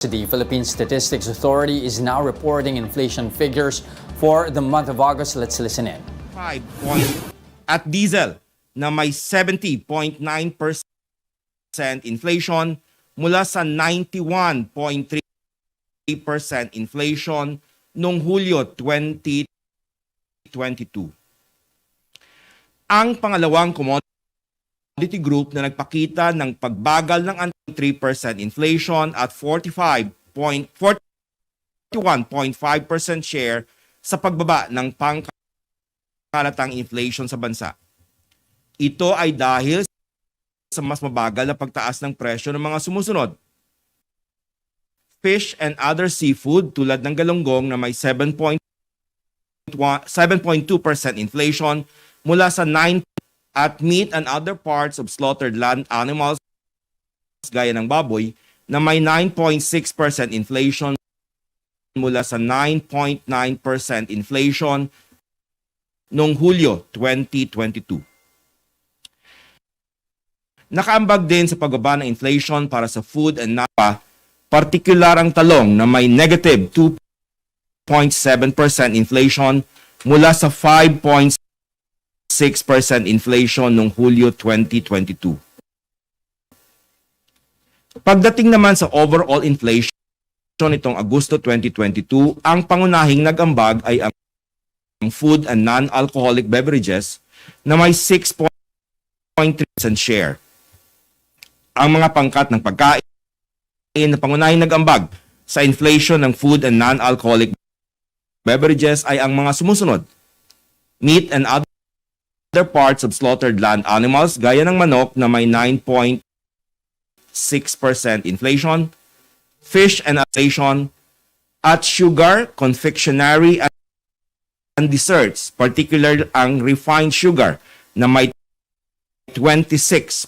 The Philippine Statistics Authority is now reporting inflation figures for the month of August. Let's listen in. 5 point at diesel na may 70.9% inflation mula sa 91.3% inflation noong Hulyo 2022. Ang pangalawang commodity group na nagpakita ng pagbagal ng 3% inflation at 41.5% share sa pagbaba ng pangkalatang inflation sa bansa. Ito ay dahil sa mas mabagal na pagtaas ng presyo ng mga sumusunod. Fish and other seafood tulad ng galunggong na may 7.2% inflation mula sa 9% at meat and other parts of slaughtered land animals gaya ng baboy na may 9.6% inflation mula sa 9.9% inflation noong Hulyo 2022. Nakaambag din sa pagbaba ng inflation para sa food and napa, partikular ang talong na may negative 2.7% inflation mula sa 5.6% inflation noong Hulyo 2022. Pagdating naman sa overall inflation nitong Agosto 2022, ang pangunahing nag-ambag ay ang food and non-alcoholic beverages na may 6.3% share. Ang mga pangkat ng pagkain na pangunahing nag-ambag sa inflation ng food and non-alcoholic beverages ay ang mga sumusunod: meat and other parts of slaughtered land animals gaya ng manok na may 9.6% inflation, fish and inflation, at sugar, confectionery, and desserts, particularly ang refined sugar na may 26.0%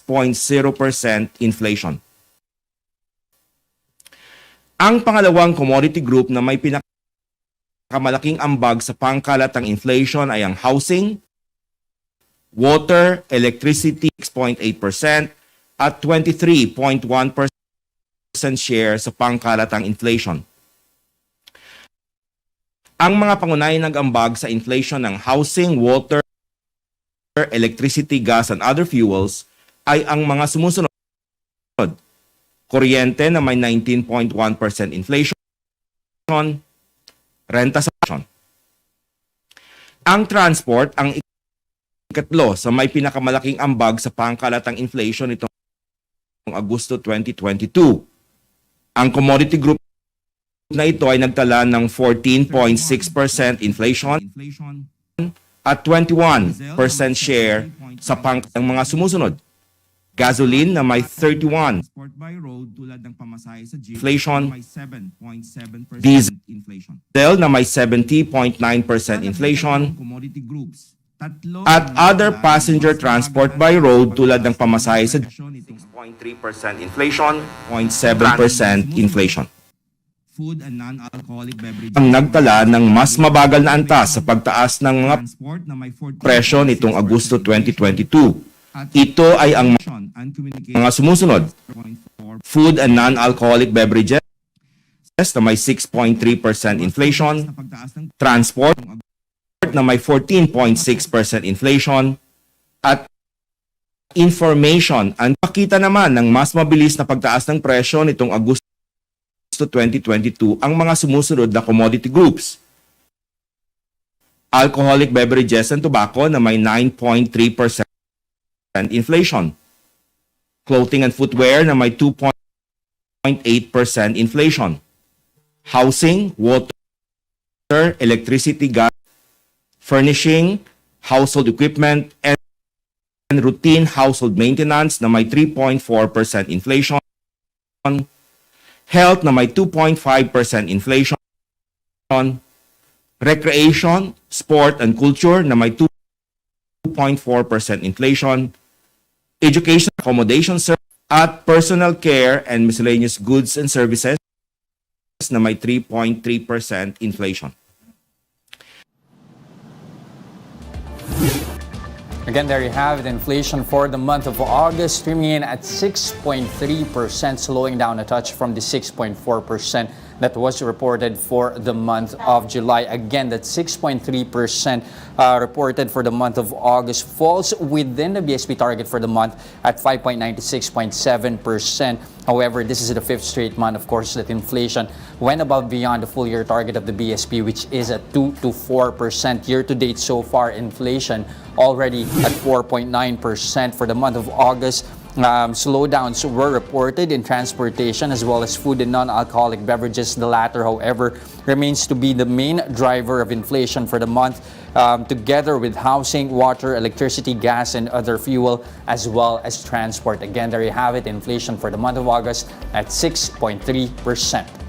inflation. Ang pangalawang commodity group na may pinakamalaking ambag sa pangkalatang inflation ay ang housing, water, electricity 6.8%, at 23.1% share sa pangkalatang inflation. Ang mga pangunahing nag-ambag sa inflation ng housing, water, electricity, gas, and other fuels ay ang mga sumusunod: kuryente na may 19.1% inflation, renta sa inflation. Ang transport ang ikatlo sa may pinakamalaking ambag sa pangkalatang inflation itong Agosto 2022. Ang commodity group na ito ay nagtala ng 14.6% inflation at 21% share sa ng mga sumusunod: gasoline na may 31% inflation, diesel na may 70.9% inflation, at other passenger transport by road tulad ng pamasahe sa 6.3% inflation, 0.7% inflation. Food and non-alcoholic beverages ang nagtala ng mas mabagal na antas sa pagtaas ng mga presyo nitong Agosto 2022. Ito ay ang mga sumusunod: food and non-alcoholic beverages na may 6.3% inflation, transport na may 14.6% inflation, at information. Ang pakita naman ng mas mabilis na pagtaas ng presyo nitong Agosto 2022 ang mga sumusunod na commodity groups: alcoholic beverages and tobacco na may 9.3% inflation, clothing and footwear na may 2.8% inflation, housing, water, electricity, gas, furnishing, household equipment, and routine household maintenance na may 3.4% inflation, health na may 2.5% inflation, recreation, sport and culture na may 2.4% inflation, education, accommodation, at personal care and miscellaneous goods and services na may 3.3% inflation. Again, there you have it. Inflation for the month of August coming in at 6.3%, slowing down a touch from the 6.4% that was reported for the month of July. Again, that 6.3% reported for the month of August falls within the BSP target for the month at 5.96.7%. However, this is the fifth straight month, of course, that inflation went above beyond the full year target of the BSP, which is at 2 to 4%. Year to date so far, inflation already at 4.9% for the month of August. Slowdowns were reported in transportation as well as food and non-alcoholic beverages. The latter, however, remains to be the main driver of inflation for the month, together with housing, water, electricity, gas, and other fuel, as well as transport. Again, there you have it. Inflation for the month of August at 6.3%.